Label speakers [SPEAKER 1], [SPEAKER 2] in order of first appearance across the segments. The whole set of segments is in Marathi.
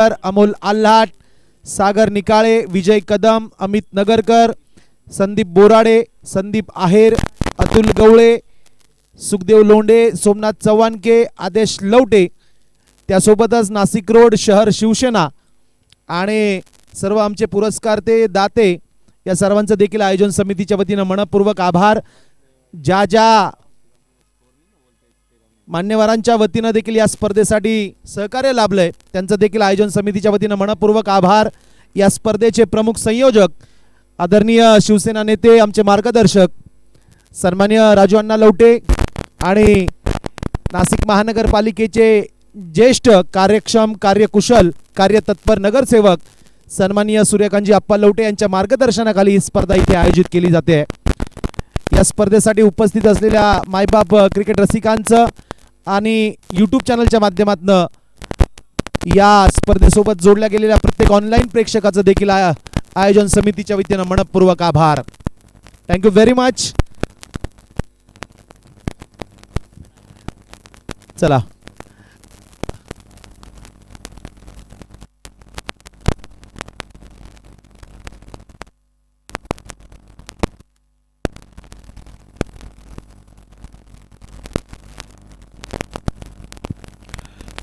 [SPEAKER 1] अमोल आल्हाट, सागर निकाळे, विजय कदम, अमित नगरकर, संदीप बोराडे, संदीप आहेर, अतुल गवळे, सुखदेव लोंढे, सोमनाथ चव्हाणके, आदेश लवटे, त्यासोबतच नाशिक रोड शहर शिवसेना आणि सर्व आमचे पुरस्कारते दाते या सर्वांचं देखील आयोजन समितीच्या वतीनं मनपूर्वक आभार. ज्या ज्या मान्यवरांच्या वतीनं देखील या स्पर्धेसाठी सहकार्य लाभलंय त्यांचं देखील आयोजन समितीच्या वतीनं मनपूर्वक आभार. या स्पर्धेचे प्रमुख संयोजक आदरणीय शिवसेना नेते आमचे मार्गदर्शक सन्माननीय राजू अण्णा लवटे आणि नाशिक महानगरपालिकेचे ज्येष्ठ कार्यक्षम कार्यकुशल कार्यतत्पर नगरसेवक सन्माननीय सूर्यकांतजी आप्पा लवटे यांच्या मार्गदर्शनाखाली ही स्पर्धा इथे आयोजित केली जाते. या स्पर्धेसाठी उपस्थित असलेल्या मायबाप क्रिकेट रसिकांचं आणि यूट्यूब चॅनलच्या माध्यमातून या स्पर्धेसोबत जोडल्या गेलेल्या प्रत्येक ऑनलाईन प्रेक्षकाचं देखील आयोजन समितीच्या वतीनं मनपूर्वक आभार. Thank you very much. चला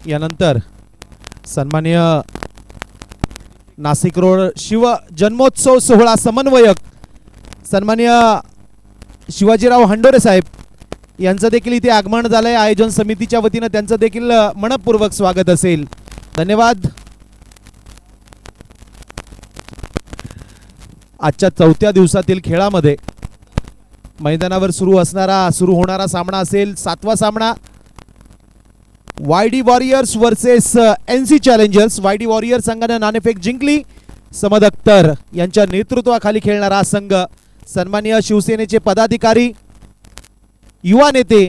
[SPEAKER 1] यानंतर सन्माननीय नाशिक रोड शिव जन्मोत्सव सोहळा समन्वयक सन्माननीय शिवाजीराव हंडोरे साहेब यांचं देखील इथे आगमन झालंय. आयोजन समितीच्या वतीनं त्यांचं देखील मनपूर्वक स्वागत असेल. धन्यवाद. आजच्या 4थ्या दिवसातील खेळामध्ये मैदानावर सुरू होणारा सामना असेल 7वा सामना YD warriors versus NC challengers. YD warriors संघाने नाणेफेक जिंकली. समद अख्तर यांच्या नेतृत्वाखाली खेळणारा संघ सन्माननीय शिवसेनेचे पदाधिकारी युवा नेते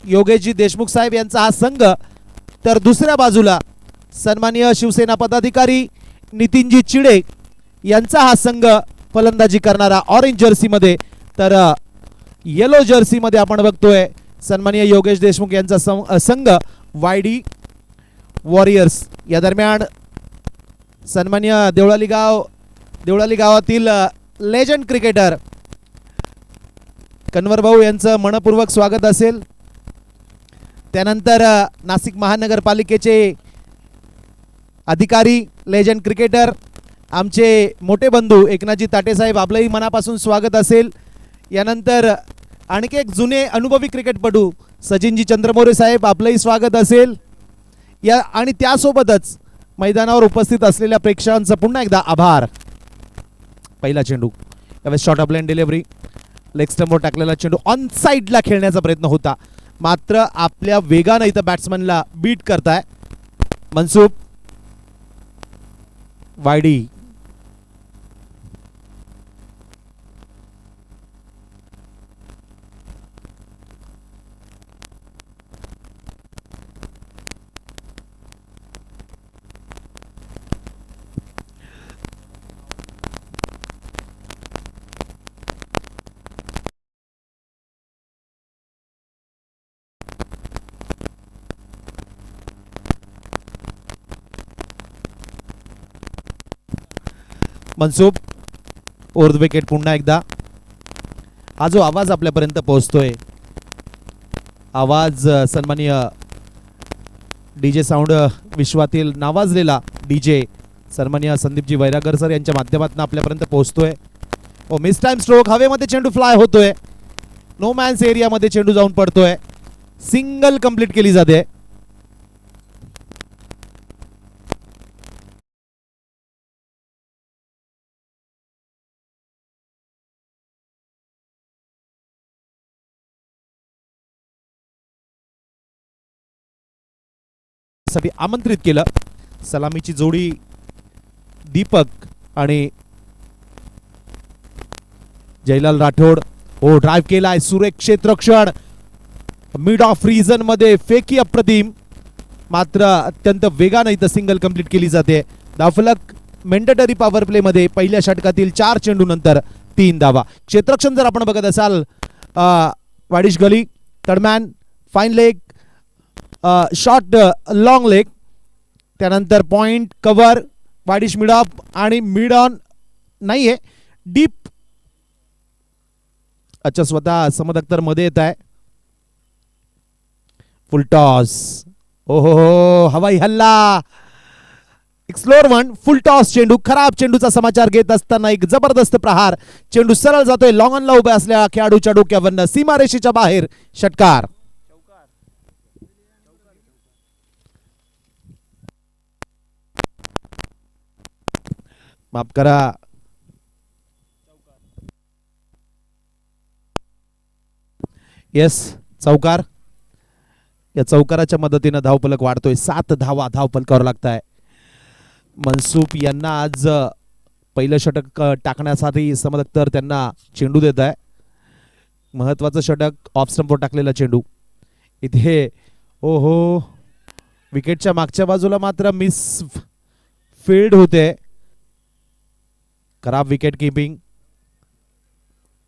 [SPEAKER 1] योगेशजी देशमुख साहेब यांचा हा संघ, तर दुसऱ्या बाजूला सन्माननीय शिवसेना पदाधिकारी नितीनजी चिडे यांचा हा संघ फलंदाजी करणारा ऑरेंज जर्सी मध्ये, तर येलो जर्सी मध्ये आपण बघतोय सन्माननीय योगेश देशमुख यांचा संघ वायडी वॉरियर्स. या दरम्यान सन्माननीय देवळाली गावातील लेजंड क्रिकेटर कन्वर भाऊ यांचं मनपूर्वक स्वागत असेल. त्यानंतर नाशिक महानगरपालिकेचे अधिकारी लेजंड क्रिकेटर आमचे मोठे बंधू एकनाथजी ताटे साहेब आपलंही मनापासून स्वागत असेल. यानंतर आणखी एक जुने अनुभवी क्रिकेटपटू सचिनजी चंद्रमोरे साहेब आपलंही स्वागत असेल. या आणि त्यासोबतच मैदानावर उपस्थित असलेल्या प्रेक्षकांचं पुन्हा एकदा आभार. पहिला चेंडू त्यावेळेस short of line delivery, leg स्टंपवर टाकलेला चेंडू ऑन साईडला खेळण्याचा प्रयत्न होता, मात्र आपल्या वेगानं इथं बॅट्समनला बीट करताय मनसूब. वायडी मनसूब ओव्हर द विकेट. पुन्हा एकदा हा जो आवाज आपल्यापर्यंत पोहोचतोय, आवाज सन्माननीय डीजे साऊंड विश्वातील नावाजलेला डीजे सन्माननीय संदीपजी वैरागर सर यांच्या माध्यमातून आपल्यापर्यंत पोहोचतोय. ओ मिस टाइम स्ट्रोक, हवेमध्ये चेंडू फ्लाय होतोय, नो मॅन्स एरियामध्ये चेंडू जाऊन पडतोय, सिंगल कंप्लीट केली जाते. साठी आमंत्रित केलं. सलामीची जोडी दीपक आणि जयलाल राठोड. ओ ड्राइव्ह केलाय, सुरेख क्षेत्ररक्षण, मिड ऑफ रिजन मध्ये फेकी अप्रतिम, मात्र अत्यंत वेगाने इथं सिंगल कंप्लीट केली जाते. धावफलक मेंडेटरी पॉवर प्ले मध्ये पहिल्या षटकातील 4 चेंडू नंतर 3 धावा. क्षेत्ररक्षण जर आपण बघत असाल वाडिश gully, third man, fine leg, short long leg, त्यानंतर पॉइंट कव्हर वाडिश मिड ऑफ आणि मिड ऑन नाहीये डीप. अच्छा स्वतः समद अख्तर मध्ये येत आहे. Full toss. ओहो हवाई हल्ला. एक स्लोअर वन. फुल टॉस चेंडू. खराब चेंडूचा समाचार घेत असताना एक जबरदस्त प्रहार. चेंडू सरळ जातोय. लॉंग ऑनला उभे असलेल्या खेळाडूच्या डोक्यावरनं सीमारेषेच्या बाहेर. षटकार. माफ करा. येस चौकार. या चौकाराच्या मदतीने धावफलक वाढतोय. 7 धावा धावफलकावर लागताय. मनसूप यांना आज पहिलं षटक टाकण्यासाठी समद अख्तर त्यांना चेंडू देत आहे. महत्वाचं षटक ऑफ स्टंपवर टाकलेला चेंडू इथे. ओहो विकेटच्या मागच्या बाजूला मात्र मिस फील्ड होते. खराब विकेट किपिंग.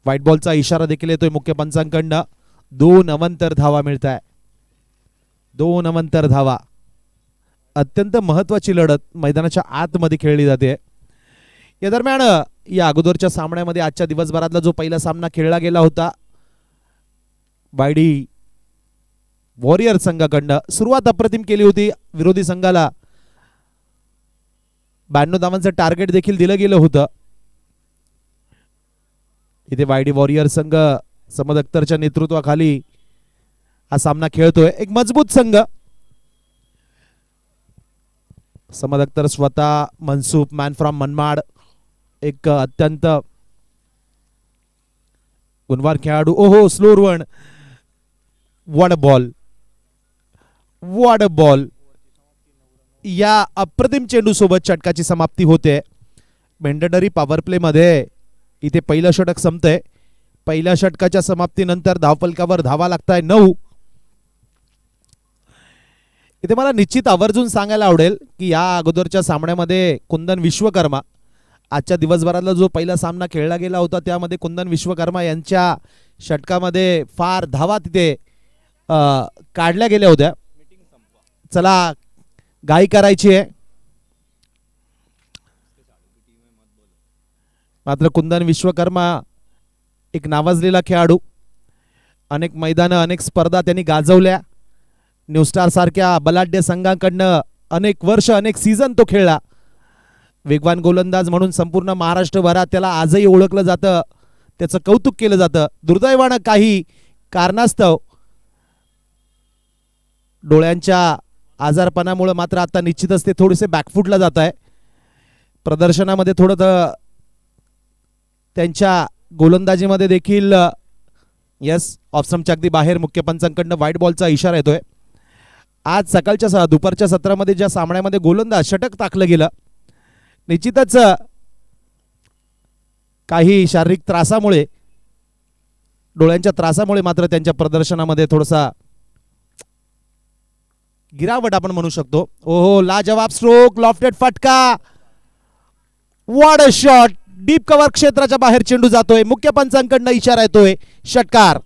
[SPEAKER 1] व्हाईट बॉलचा इशारा देखील येतोय मुख्य पंचांकडनं. 2 अवंतर धावा मिळत आहे. 2 अवंतर धावा. अत्यंत महत्वाची लढत मैदानाच्या आतमध्ये खेळली जाते. या दरम्यान या अगोदरच्या सामन्यामध्ये आजच्या दिवसभरातला जो पहिला सामना खेळला गेला होता वायडी वॉरियर संघाकडनं सुरुवात अप्रतिम केली होती. विरोधी संघाला 92 धावांचं टार्गेट देखील दिलं गेलं होतं. इथे वायडी वॉरियर संघ समद अख्तरच्या नेतृत्वाखाली हा सामना खेळतोय. एक मजबूत संघ. समद अख्तर स्वतः मनसूप मॅन फ्रॉम मनमाड एक अत्यंत गुणवान खेळाडू. ओहो slower one. What a ball. What a ball. या अप्रतिम चेंडू सोबत षटकाची समाप्ती होते. मेंडेटरी पॉवर प्ले मध्ये इथे पहिलं षटक संपतंय. पहिल्या षटकाच्या समाप्तीनंतर धावफलकावर धावा लागताय 9. इथे मला निश्चित आवर्जून सांगायला आवडेल की या अगोदरच्या सामन्यामध्ये कुंदन विश्वकर्मा आजच्या दिवसभरातला जो पहिला सामना खेळला गेला होता त्यामध्ये कुंदन विश्वकर्मा यांच्या षटकामध्ये फार धावा तिथे काढल्या गेल्या होत्या. चला गाई करायची आहे. मात्र कुंदन विश्वकर्मा एक नावाजलेला खेळाडू. अनेक मैदानं अनेक स्पर्धा त्यांनी गाजवल्या. न्यू स्टार सारख्या बलाढ्य संघाकडनं अनेक वर्ष अनेक सीझन तो खेळला. वेगवान गोलंदाज म्हणून संपूर्ण महाराष्ट्रभरात त्याला आजही ओळखलं जातं. त्याचं कौतुक केलं जातं. दुर्दैवानं काही कारणास्तव डोळ्यांच्या आजारपणामुळे मात्र आता निश्चितच ते थोडेसे बॅकफुटला जात आहे. प्रदर्शनामध्ये थोडं त्यांच्या गोलंदाजीमध्ये देखील यस ऑफस्टंपच्या अगदी बाहेर मुख्य पंचांकडनं व्हाईट बॉलचा इशारा येतोय. आज सकाळच्या दुपारच्या सत्रामध्ये ज्या सामन्यामध्ये गोलंदाज षटक टाकलं गेलं निश्चितच काही शारीरिक त्रासामुळे डोळ्यांच्या त्रासामुळे मात्र त्यांच्या प्रदर्शनामध्ये थोडासा गिरावट आपण म्हणू शकतो. ओहो लाजवाब स्ट्रोक. लॉफ्टेड फटका. What a shot. Deep cover क्षेत्राच्या बाहेर चेंडू जातोय. मुख्य पंचांकडनं इशारा येतोय षटकार.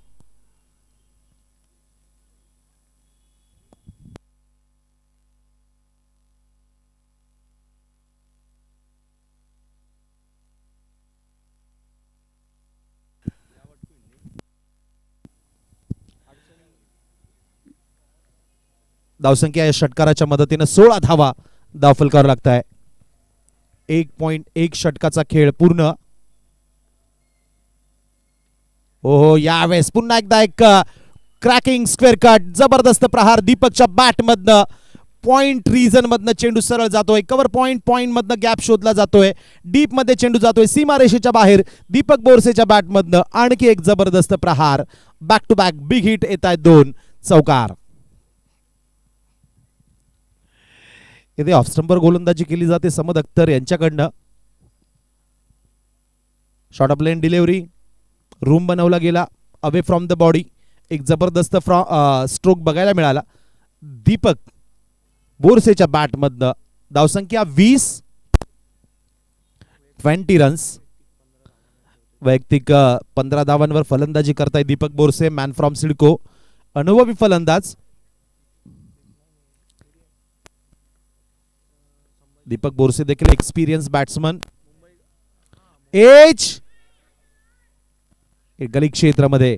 [SPEAKER 1] धावसंख्या या षटकाराच्या मदतीने 16 धावा धावफलकावर लागताय. 1.1 षटकाचा खेळ पूर्ण. ओहो यावेळेस पुन्हा एकदा एक क्रॅकिंग स्क्वेअर कट. जबरदस्त प्रहार दीपकच्या बॅट मधनं. पॉइंट रिजन मधनं चेंडू सरळ जातोय. कव्हर पॉइंट मधनं गॅप शोधला जातोय. डीप मध्ये चेंडू जातोय सीमारेषेच्या बाहेर. दीपक बोरसेच्या बॅट मधनं आणखी एक जबरदस्त प्रहार. Back to back big hit येत आहेत 2 चौकार. इथे ऑफ स्टंपवर गोलंदाजी केली जाते समद अख्तर यांच्याकडनं. Short of line delivery. Room बनवला गेला अवे फ्रॉम द बॉडी. एक जबरदस्त स्ट्रोक बघायला मिळाला दीपक बोरसेच्या बॅट मधनं. धावसंख्या 20 रन्स. वैयक्तिक 15 धावांवर फलंदाजी करताय दीपक बोरसे मॅन फ्रॉम सिडको. अनुभवी फलंदाज. दीपक बोरसे देखील एक्सपिरियन्स बॅट्समन. एज गली क्षेत्रामध्ये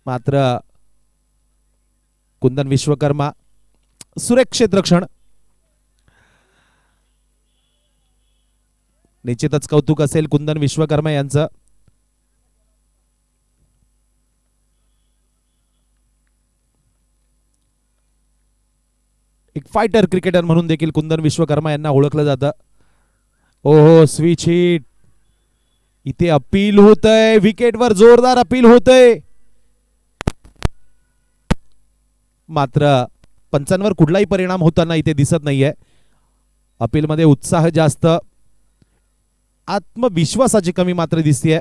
[SPEAKER 1] मात्र कुंदन विश्वकर्मा सुरेख क्षेत्ररक्षण. निश्चितच कौतुक असेल कुंदन विश्वकर्मा यांचं. एक फायटर क्रिकेटर म्हणून देखील कुंदन विश्वकर्मा यांना ओळखलं जातं. ओहो स्विच हिट. इथे अपील होतंय, विकेटवर जोरदार अपील होतंय. मात्र पंचांवर कुठलाही परिणाम होताना इथे दिसत नाहीये. अपील मध्ये उत्साह जास्त, आत्मविश्वासाची कमी मात्र दिसतेय.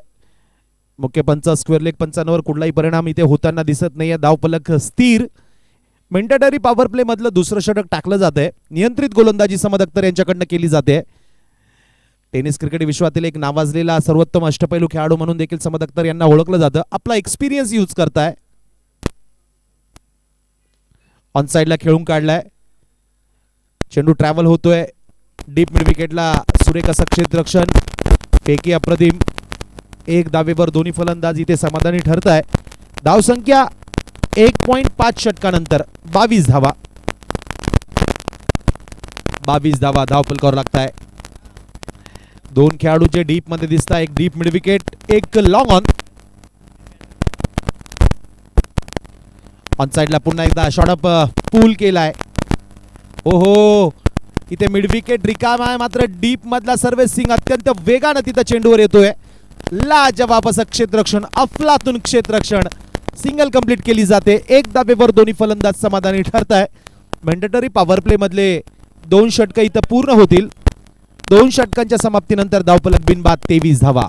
[SPEAKER 1] मुख्य पंच स्क्वेअर लेग पंचांवर कुठलाही परिणाम इथे होताना दिसत नाहीये. धावफलक स्थिर. मेंडेटरी पॉवर प्ले मधलं दुसरं षटक टाकलं जाते. नियंत्रित गोलंदाजी समद अख्तर यांच्याकडनं केली जाते. टेनिस क्रिकेट विश्वातील एक नावाजलेला सर्वोत्तम अष्टपैलू खेळाडू म्हणून देखील समद अख्तर यांना ओळखलं जातं. आपला एक्सपिरियन्स यूज करताय. ऑन साइडला खेळून काढलाय. चेंडू ट्रॅव्हल होतोय डीप मिड विकेटला. सुरेख असं क्षेत्ररक्षण. फेकी अप्रतिम. एक धावेवर दोन्ही फलंदाज इथे समाधानी ठरताय. धावसंख्या 1.5 षटकानंतर 22 धावा. 22 धावा धावफलकावर लागताय. दोन खेळाडूचे डीप मध्ये दिसताय. एक डीप मिड विकेट, एक लॉंग ऑन. ऑन साइडला पुन्हा एकदा शॉट अप पूल केलाय. ओहो इथे मिड विकेट रिकाम आहे. मात्र डीप मधला सर्व्हिसिंग अत्यंत वेगानं तिथं चेंडूवर येतोय. लाजवाब असं क्षेत्ररक्षण, अफलातून क्षेत्ररक्षण. सिंगल कंप्लीट केली जाते. एक धावेवर दोन्ही फलंदाज समाधानी ठरताय. मॅन्डेटरी पॉवर प्ले मधले 2 षटक इथं पूर्ण होतील. 2 षटकांच्या समाप्तीनंतर धावफलक बिनबाद 23 धावा.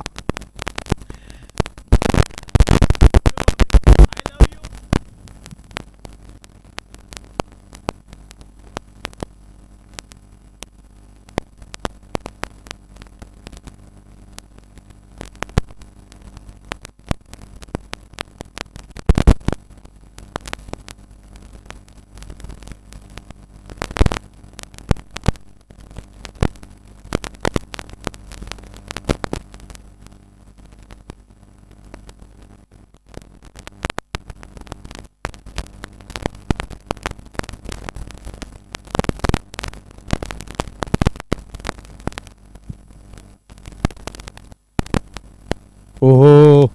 [SPEAKER 1] ओहो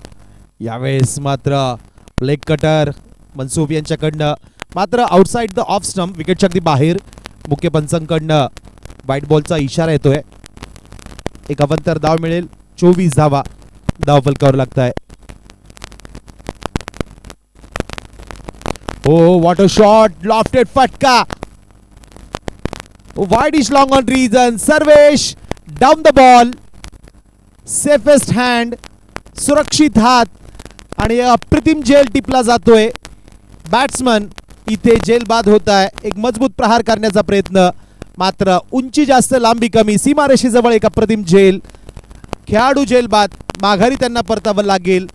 [SPEAKER 1] यावेळेस मात्र लेग कटर मनसूब यांच्याकडनं मात्र आउटसाइड द ऑफ स्टंप. विकेटच्या अगदी बाहेर. मुख्य पंचांकडनं व्हाईट बॉलचा इशारा येतोय. एक अवंतर धाव मिळेल. 24 धावा धावफलकावर लागताय. Oh what a shot. Lofted फटका. Wide is long on region. Sarvesh down the ball. Safest hand. सुरक्षित हात आणि अप्रतिम झेल टिपला जातोय. बॅट्समन इथे झेल बाद होत आहे. एक मजबूत प्रहार करण्याचा प्रयत्न. मात्र उंची जास्त, लांबी कमी. सीमारेषेजवळ एक अप्रतिम झेल. खेळाडू झेल बाद. माघारी त्यांना परतावं लागेल.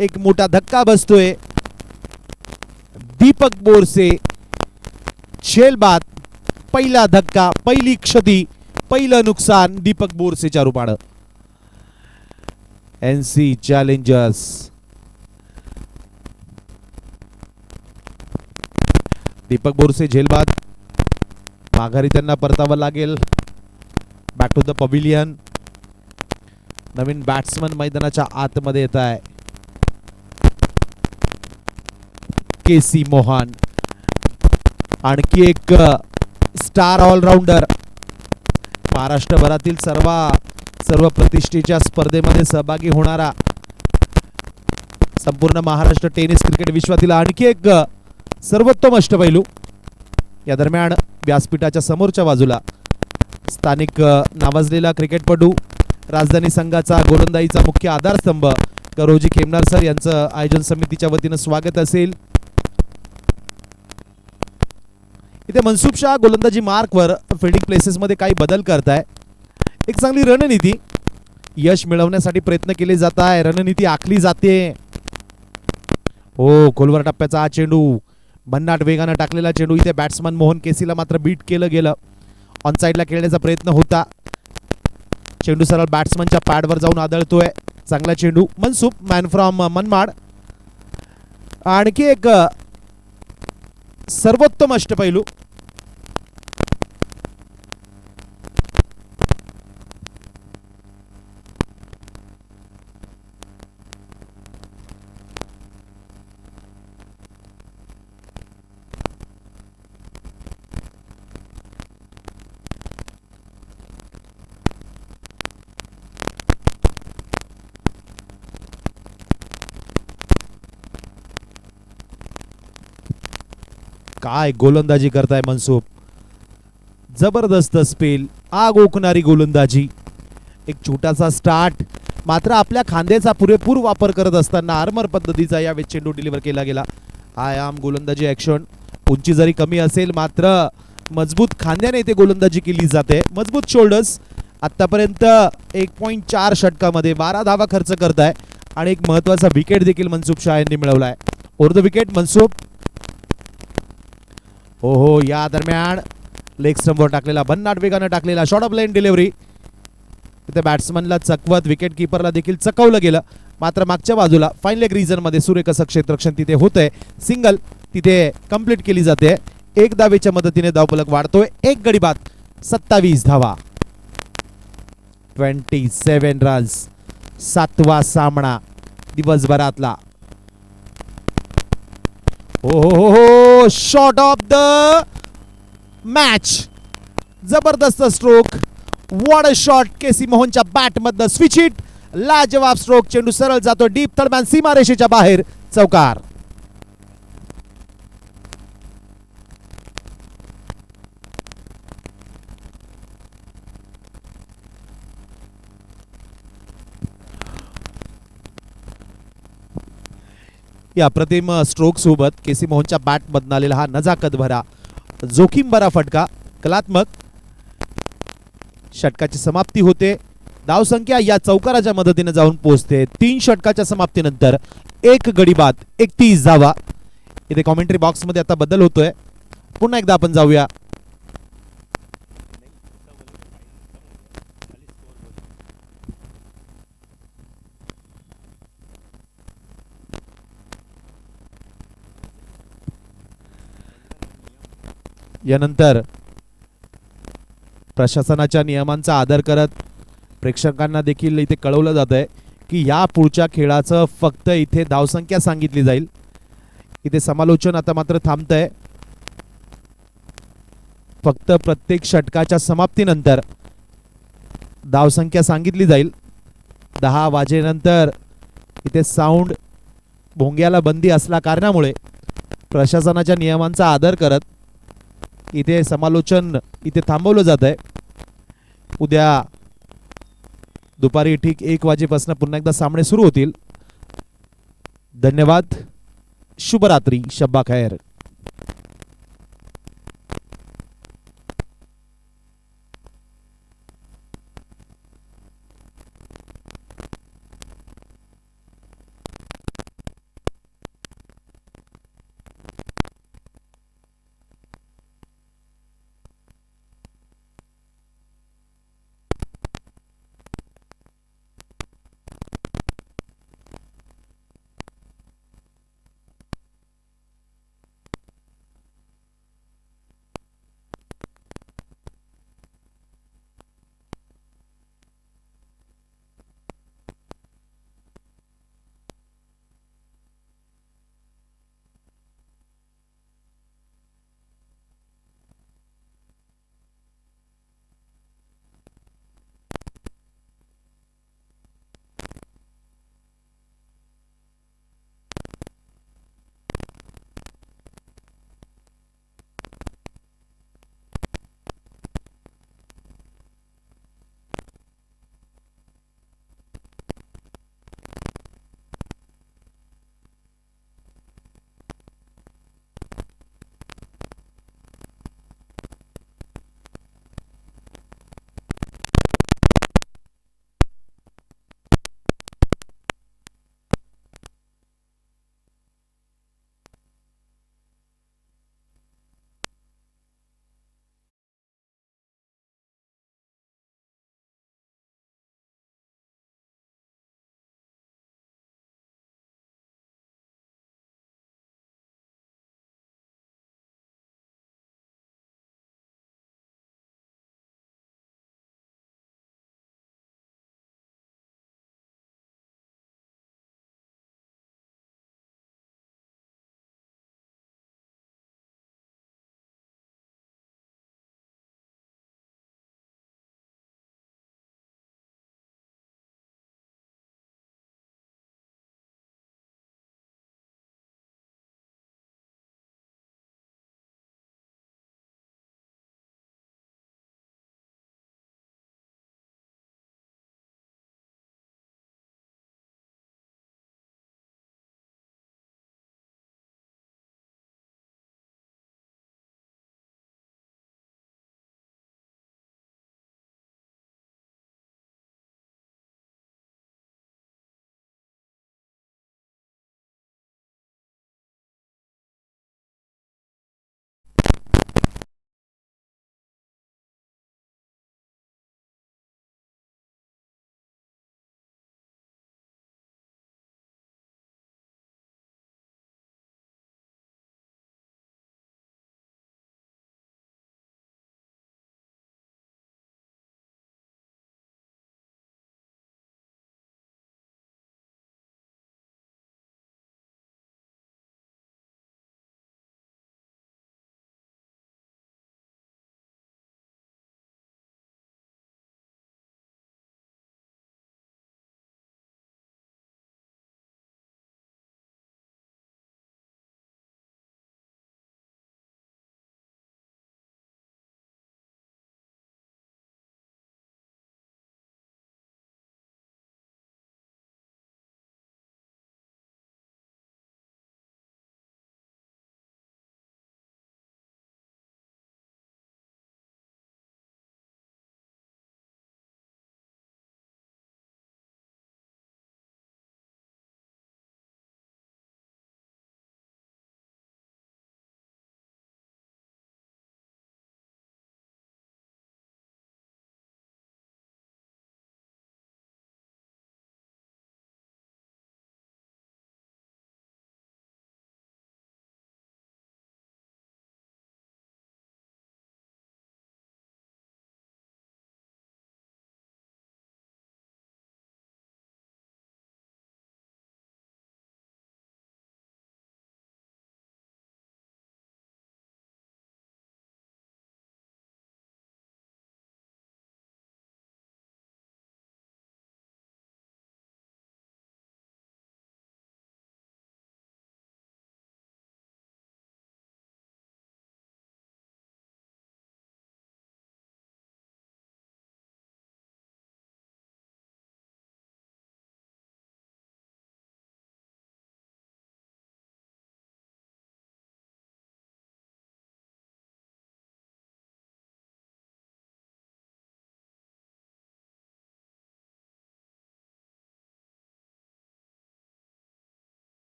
[SPEAKER 1] एक मोठा धक्का बसतोय. दीपक बोरसे झेल बाद. पहिला धक्का, पहिली क्षती, पहिलं नुकसान दीपक बोरसेच्या रूपानं. NC चॅलेंजर्स दीपक बोरसे झेलबाद. माघारी त्यांना परतावं लागेल. Back to the pavilion. नवीन बॅट्समन मैदानाच्या आतमध्ये येत आहे. केसी मोहन आणखी एक स्टार ऑलराऊंडर. महाराष्ट्रभरातील सर्व प्रतिष्ठेच्या स्पर्धेमध्ये सहभागी होणारा संपूर्ण महाराष्ट्र टेनिस क्रिकेट विश्वातील आणखी एक सर्वोत्तम अष्टपैलू. या दरम्यान व्यासपीठाच्या समोरच्या बाजूला स्थानिक नावाजलेला क्रिकेटपटू, राजधानी संघाचा गोलंदाजीचा मुख्य आधारस्तंभ करोजी खेमनार सर यांचं आयोजन समितीच्या वतीनं स्वागत असेल. इथे मनसूब शाह गोलंदाजी मार्कवर फिल्डिंग प्लेसेस मध्ये काही बदल करताय. एक चांगली रणनीती, यश मिळवण्यासाठी प्रयत्न केले जात आहे. रणनीती आखली जाते. हो खोलवर टप्प्याचा हा चेंडू, भन्नाट वेगाने टाकलेला चेंडू. इथे बॅट्समन मोहन केसीला मात्र बीट केलं गेलं. ऑन साईडला खेळण्याचा प्रयत्न होता. चेंडू सरळ बॅट्समनच्या पॅडवर जाऊन आदळतोय. चांगला चेंडू. Mansukh man from Manmad. आणखी एक सर्वोत्तम अष्टपैलू. काय गोलंदाजी करताय मनसुख. जबरदस्त स्पेल. आग ओकणारी गोलंदाजी. एक छोटासा स्टार्ट. मात्र आपल्या खांद्याचा पुरेपूर वापर करत असताना आर्मर पद्धतीचा या चेंडू डिलिव्हर केला गेला. आयाम गोलंदाजी ॲक्शन. उंची जरी कमी असेल मात्र मजबूत खांद्याने ते गोलंदाजी केली जाते. मजबूत शोल्डर्स. आतापर्यंत 1.4 षटकामध्ये 12 धावा खर्च करताय आणि एक महत्वाचा विकेट देखील मनसुख शाह यांनी मिळवलाय. Over the wicket Mansukh. हो या दरम्यान लेग स्टंपवर टाकलेला भन्नाट वेगाने टाकलेला शॉर्ट ऑफ लाईन डिलिव्हरी. तिथे बॅट्समनला चकवत विकेट किपरला देखील चकवलं गेलं. मात्र मागच्या बाजूला फाईन लेग रिजन मध्ये सूर्यकसक क्षेत्ररक्षण तिथे होतंय. सिंगल तिथे कंप्लीट केली जाते. एक धावेच्या मदतीने धावफलक वाढतोय. एक गडी बाद. 27 धावा. 27 रन्स. 7वा सामना दिवसभरातला. हो शॉट ऑफ द मॅच. जबरदस्त stroke. What a shot. KC मोहनच्या बॅट मधनं स्विच हिट. लाजवाब स्ट्रोक. चेंडू सरळ जातो डीप थर्डमॅन सीमारेषेच्या बाहेर. चौकार. या अप्रतिम स्ट्रोक सोबत केसी मोहनच्या बॅट मधून आलेला हा नजाकत भरा जोखीम भरा फटका कलात्मक. षटकाची समाप्ती होते. धावसंख्या या चौकाराच्या मदतीने जाऊन पोहोचते 3 षटकाच्या समाप्तीनंतर. एक गडी बाद. 31 धावा. इथे कॉमेंट्री बॉक्स मध्ये आता बदल होतोय. पुन्हा एकदा आपण जाऊया. यानंतर प्रशासनाच्या नियमांचा आदर करत प्रेक्षकांना देखील इथे कळवलं जात आहे की या पुढच्या खेळाचं फक्त इथे धावसंख्या सांगितली जाईल. इथे समालोचन आता मात्र थांबतंय. फक्त प्रत्येक षटकाच्या समाप्तीनंतर धावसंख्या सांगितली जाईल. 10 वाजेनंतर इथे साऊंड भोंग्याला बंदी असल्या कारणामुळे प्रशासनाच्या नियमांचा आदर करत इथे समालोचन इथे थांबवलं जात आहे. उद्या दुपारी ठीक 1 वाजेपासून पुन्हा एकदा सामने सुरू होतील. धन्यवाद. शुभरात्री. शब्बा खैर.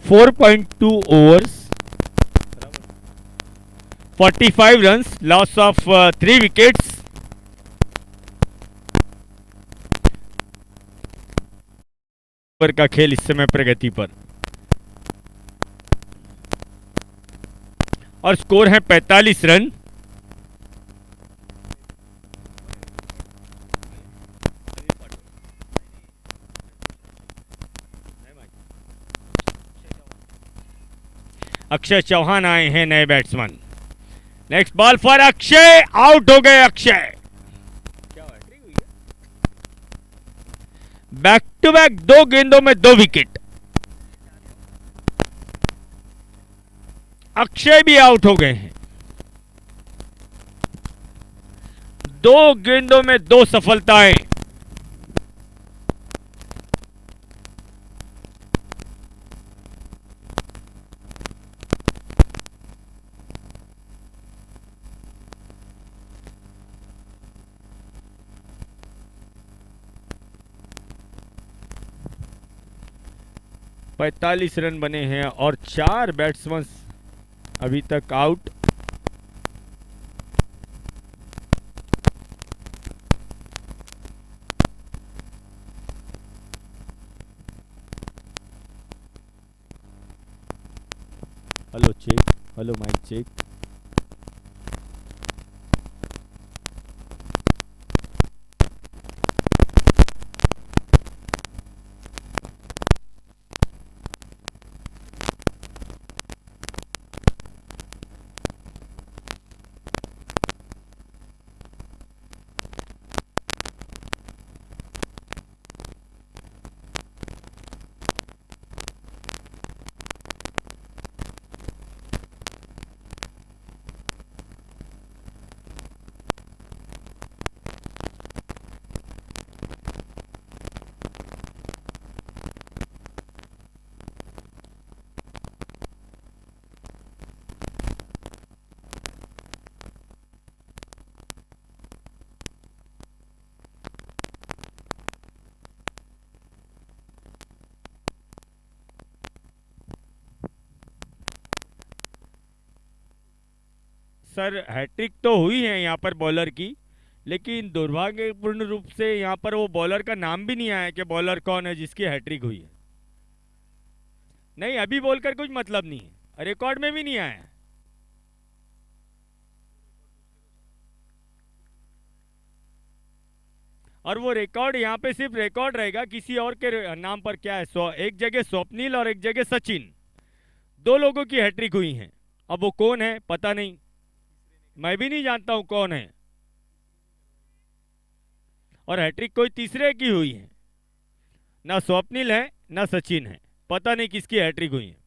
[SPEAKER 2] 4.2 overs, 45 runs, loss of 3 wickets. Over का खेल इस समय प्रगति पर और स्कोर है 45 रन। अक्षय चौहान आए हैं नए batsman. Next ball for Akshay, out हो गए अक्षय। बैक टू बैक 2 गेंदों में 2 विकेट। अक्षय भी आउट हो गए हैं। 2 गेंदों में 2 सफलताएं। पैंतालीस रन बने हैं और 4 बैट्समैन अभी तक out. Hello check, hello mic check. Sir hat trick तो हुई है यहाँ पर बॉलर की, लेकिन दुर्भाग्यपूर्ण रूप से यहाँ पर वो बॉलर का नाम भी नहीं आया कि बॉलर कौन है जिसकी हैट्रिक हुई है। नहीं, अभी बोलकर कुछ मतलब नहीं है, रिकॉर्ड में भी नहीं आया। और वो रिकॉर्ड यहाँ पे सिर्फ रिकॉर्ड रहेगा किसी और के नाम पर। क्या है, एक जगह स्वप्निल और एक जगह सचिन, 2 लोगों की हैट्रिक हुई है। अब वो कौन है पता नहीं, मैं भी नहीं जानता हूं कौन है। और हैट्रिक कोई तीसरे की हुई है, ना स्वप्निल है ना सचिन है, पता नहीं किसकी हैट्रिक हुई है।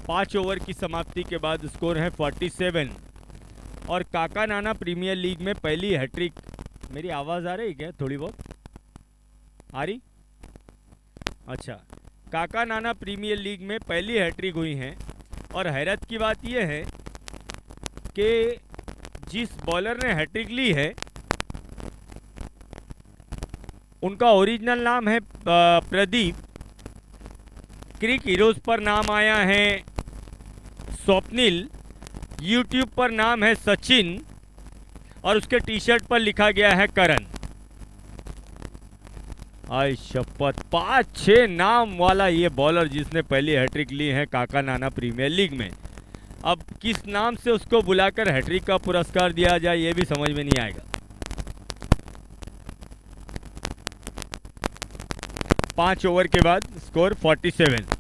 [SPEAKER 2] 5 ओवर की समाप्ति के बाद स्कोर है 47। और काका नाना प्रीमियर लीग में पहली हैट्रिक, मेरी आवाज़ आ रही है क्या थोड़ी बहुत आ रही? अच्छा, काका नाना प्रीमियर लीग में पहली हैट्रिक हुई हैं। और हैरत की बात यह है कि जिस बॉलर ने हैट्रिक ली है उनका ओरिजिनल नाम है प्रदीप। क्रिक हीरोज पर नाम आया है स्वप्निल, यूट्यूब पर नाम है सचिन और उसके टी शर्ट पर लिखा गया है करण। आय शपथ, 5-6 नाम वाला ये बॉलर जिसने पहली हैट्रिक ली है काका नाना प्रीमियर लीग में। अब किस नाम से उसको बुलाकर हैट्रिक का पुरस्कार दिया जाए ये भी समझ में नहीं आएगा। 5 ओवर के बाद स्कोर 47।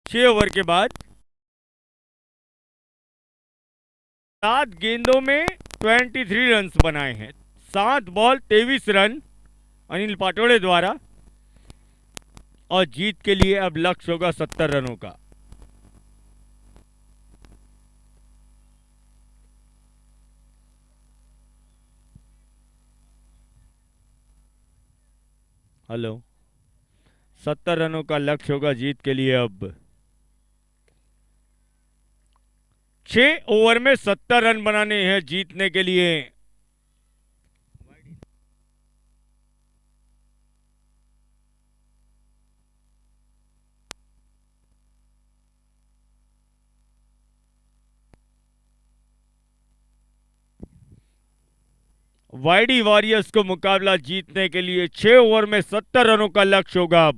[SPEAKER 2] छह ओवर के बाद 7 गेंदों में 23 रन बनाए हैं। 7 बॉल 23 रन अनिल पाटोड़े द्वारा। और जीत के लिए अब लक्ष्य होगा 70 रनों का। हेलो, 70 रनों का लक्ष्य होगा जीत के लिए अब। 6 ओवर में 70 रन बनाने हैं जीतने के लिए। वाईडी वॉरियर्स को मुकाबला जीतने के लिए 6 ओवर में 70 रनों का लक्ष्य होगा।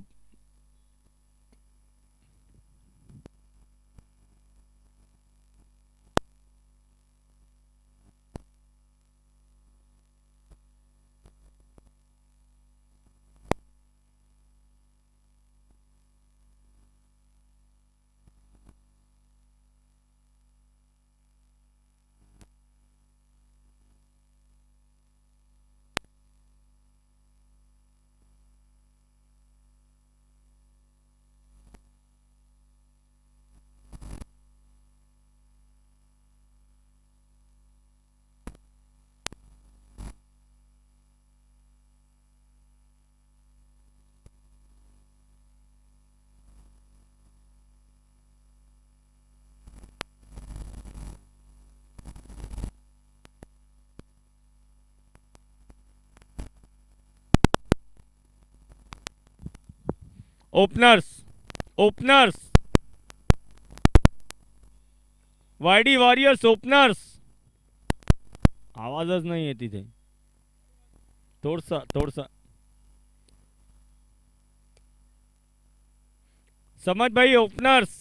[SPEAKER 2] ओपनर्स ओपनर्स वाईडी वॉरियर्स ओपनर्स, आवाजच नाही आहे तिथे, थोडसा समज भाई ओपनर्स,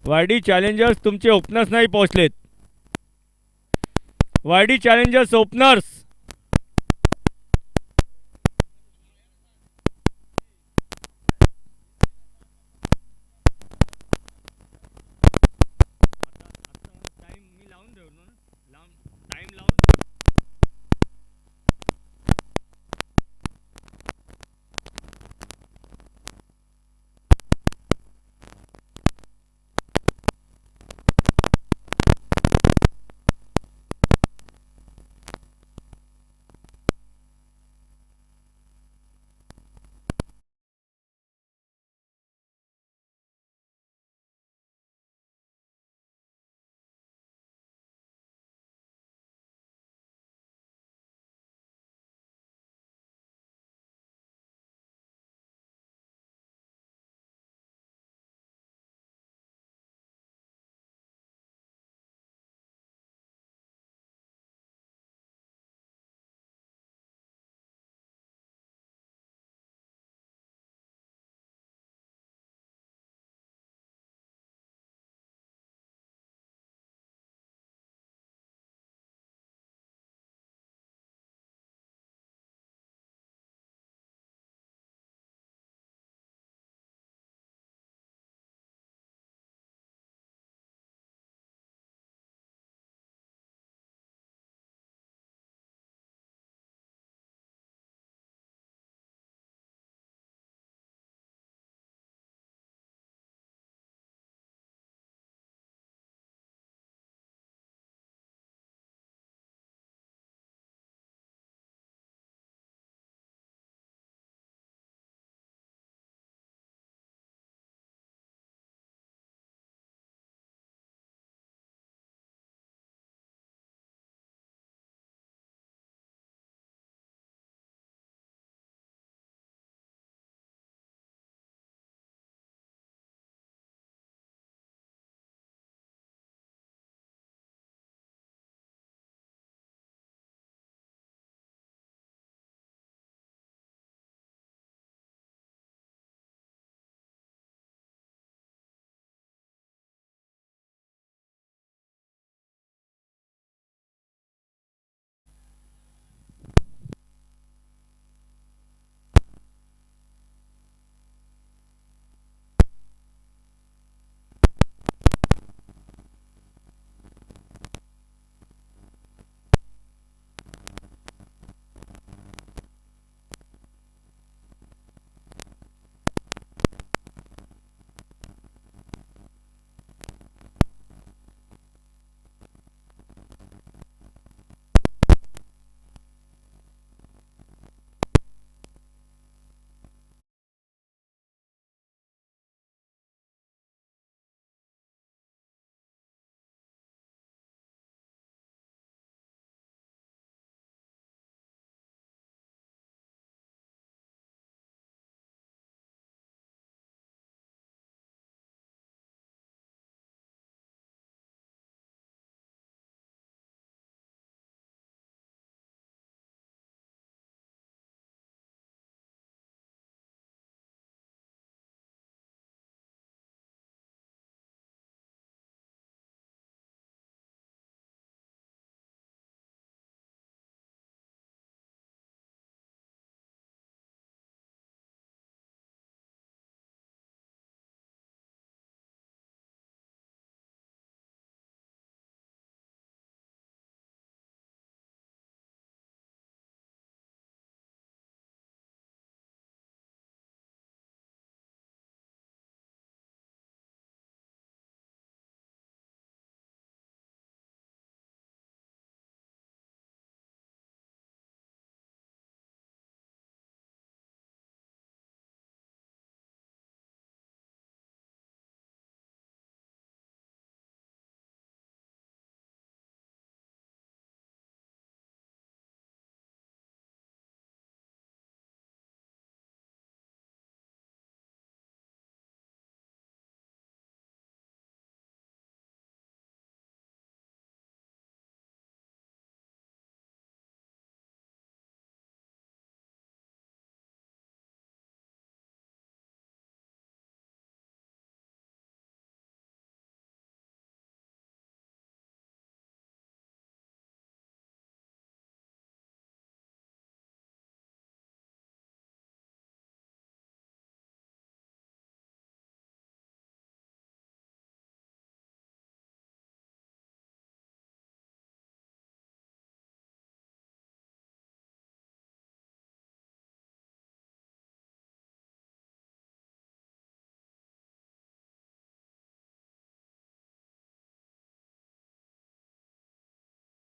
[SPEAKER 2] वाईडी चॅलेंजर्स तुमचे ओपनर्स नाही पोहोचलेत। वाईडी चॅलेंजर्स ओपनर्स,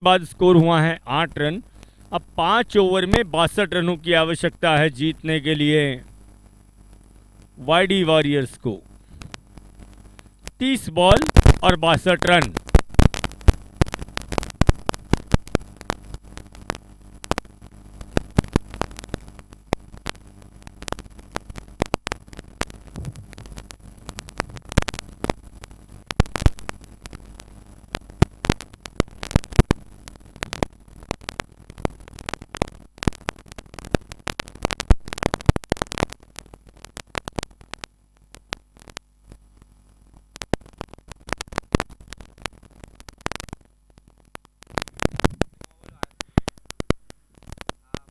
[SPEAKER 2] बाद स्कोर हुआ है 8 रन। अब 5 ओवर में 62 रनों की आवश्यकता है जीतने के लिए वाईडी वॉरियर्स को। 30 बॉल और 62 रन।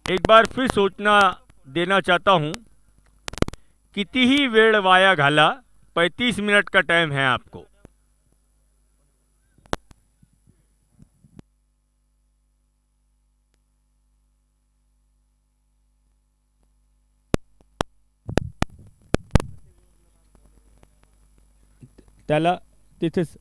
[SPEAKER 2] एक बार फिर सोचना देना चाहता हूं, कितीही वेळ वाया घाला, 35 मिनट का टाइम है आपको। त्याला तिथेच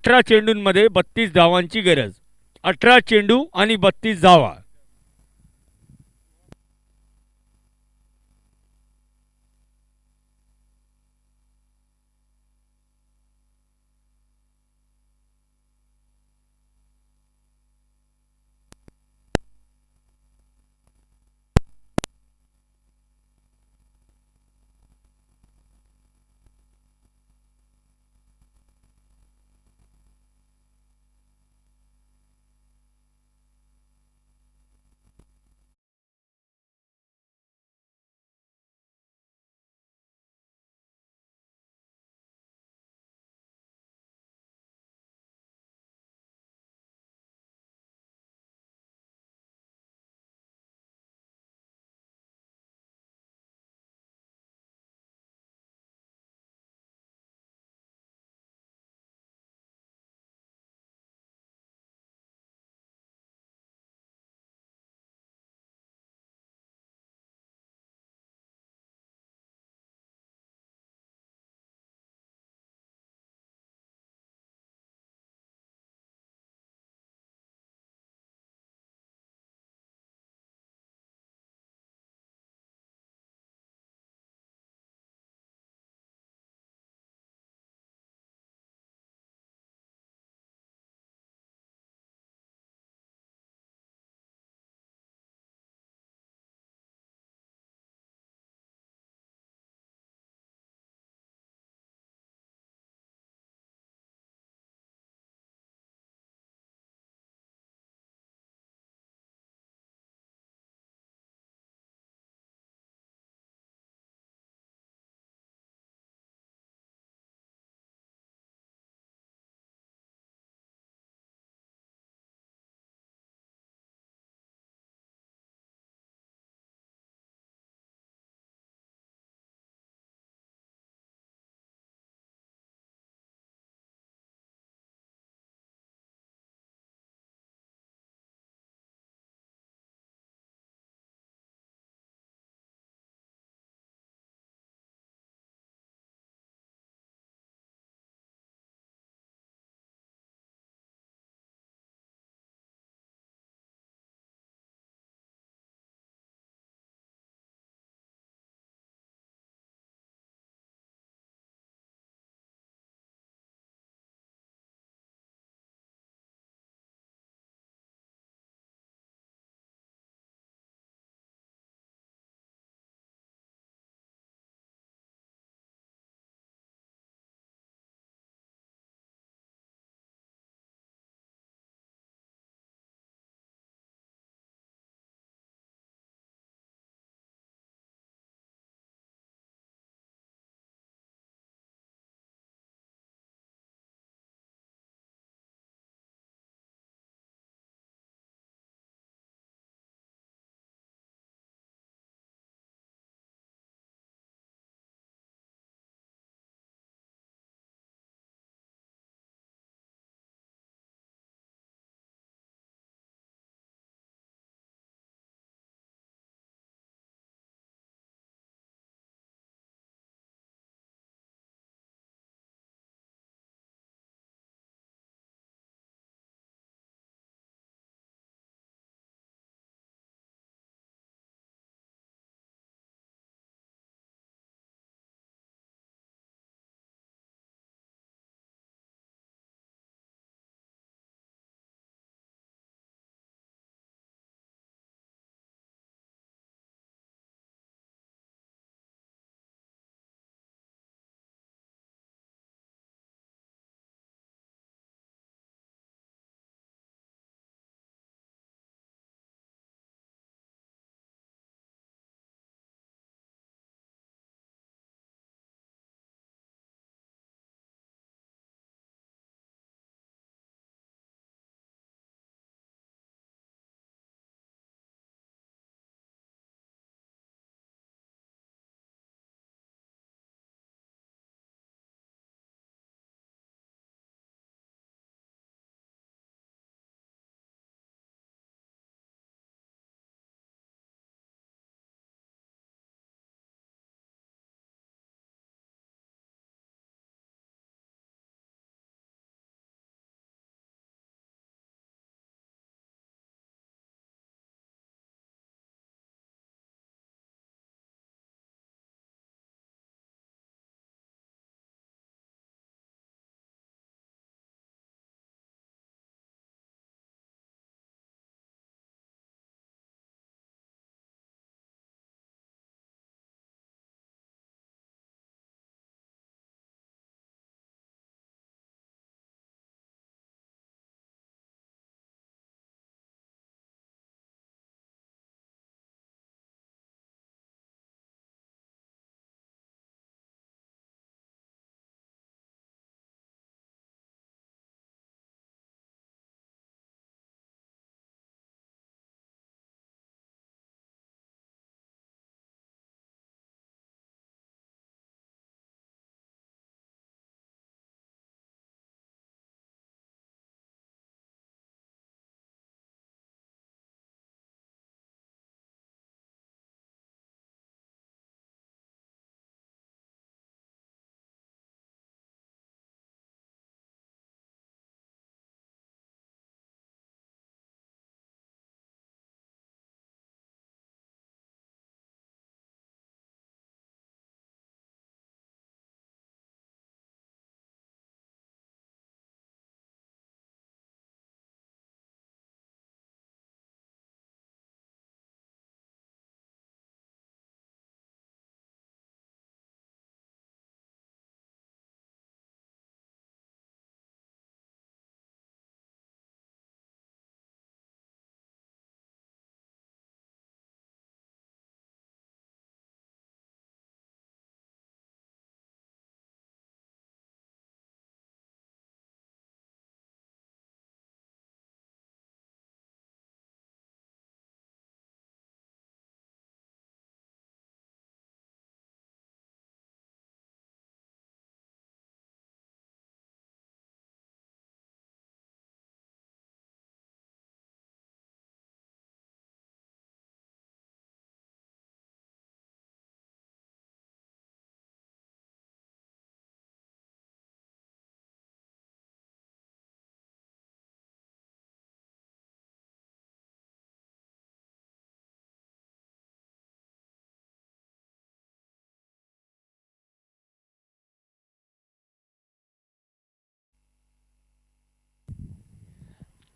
[SPEAKER 2] 18 चेंडूंमध्ये 32 धावांची गरज. 18 चेंडू आणि 32 धावा.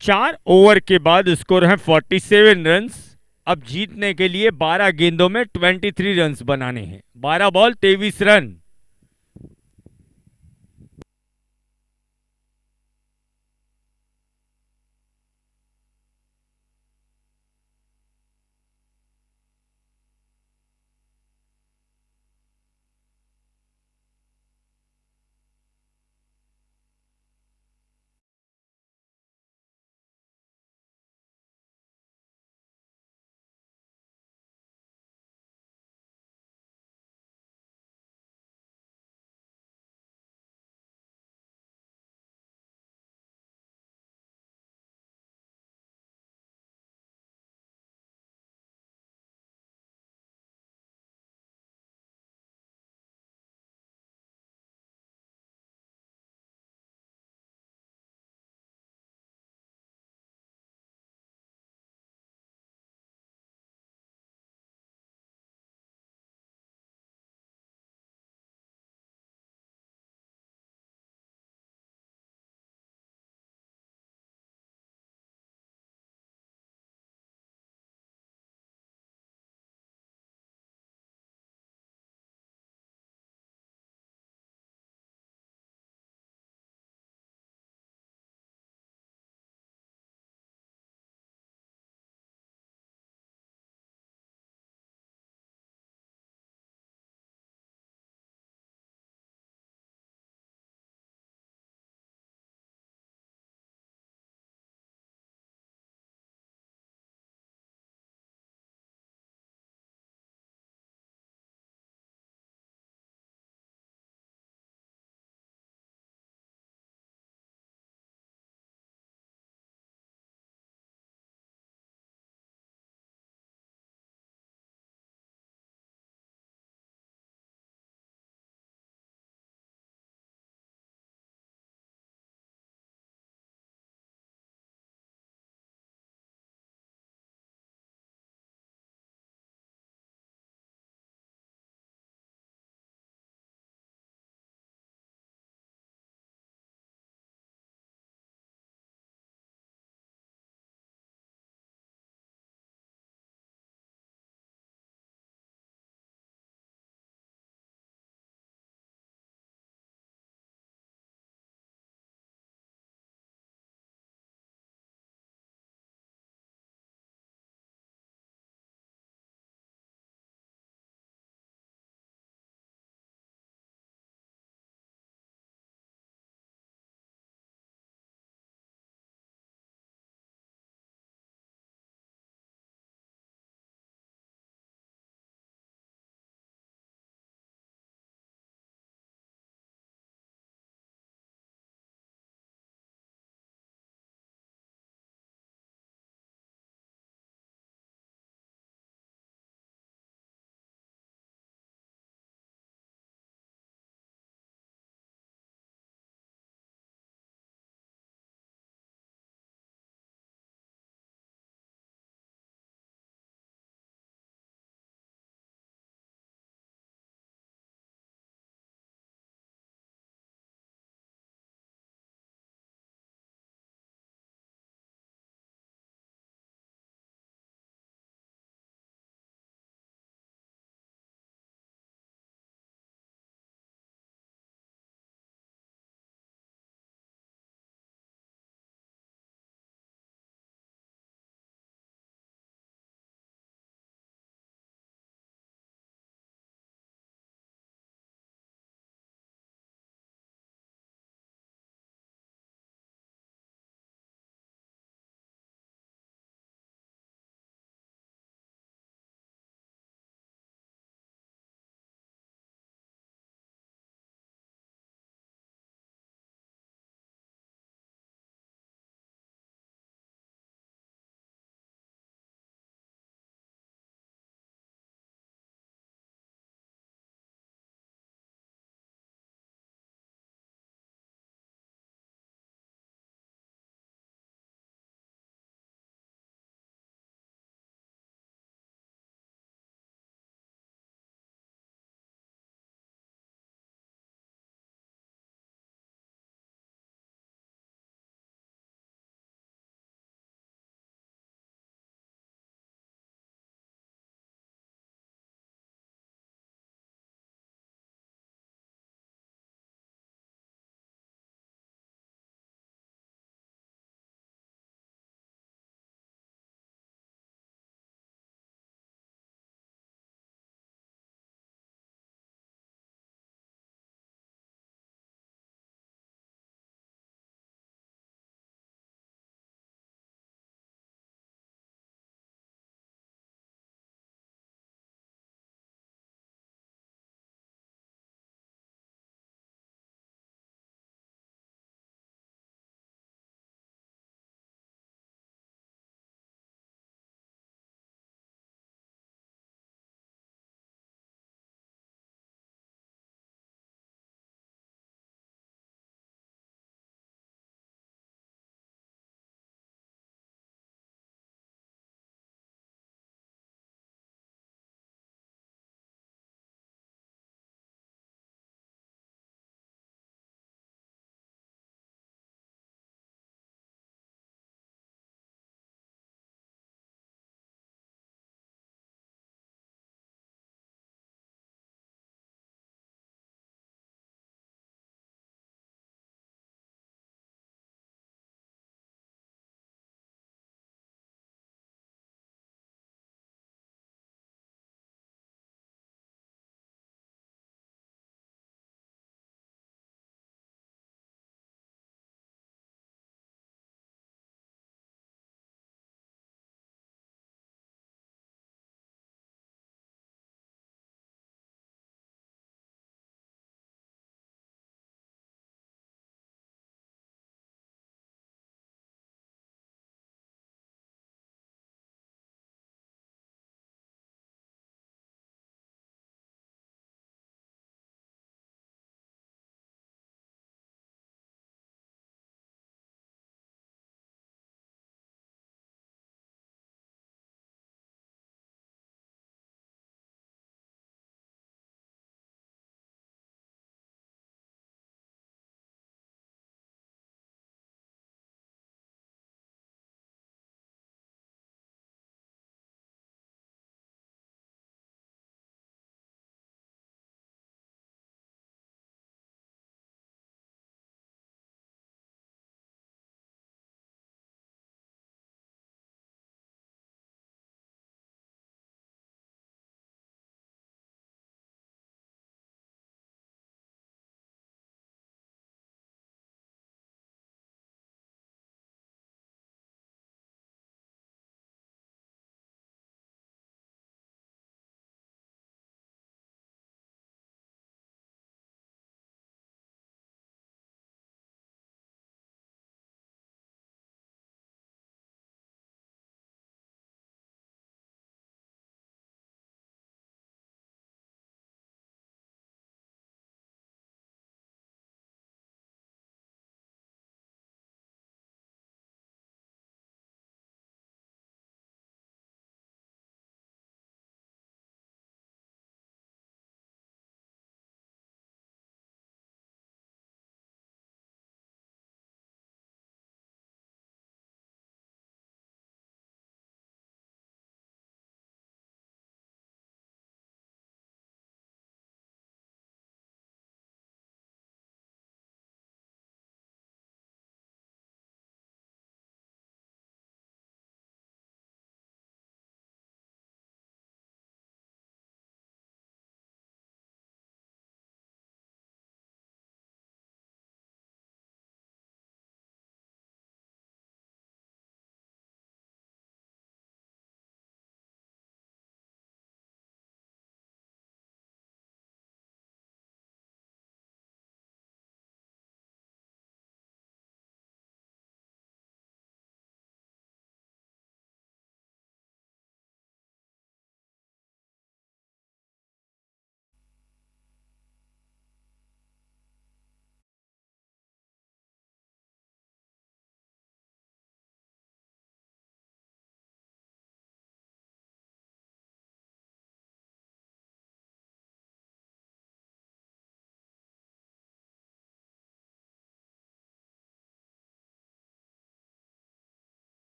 [SPEAKER 2] 4 ओवर के बाद स्कोर है 47 रन्स। अब जीतने के लिए 12 गेंदों में 23 रन्स बनाने हैं। 12 बॉल 23 रन।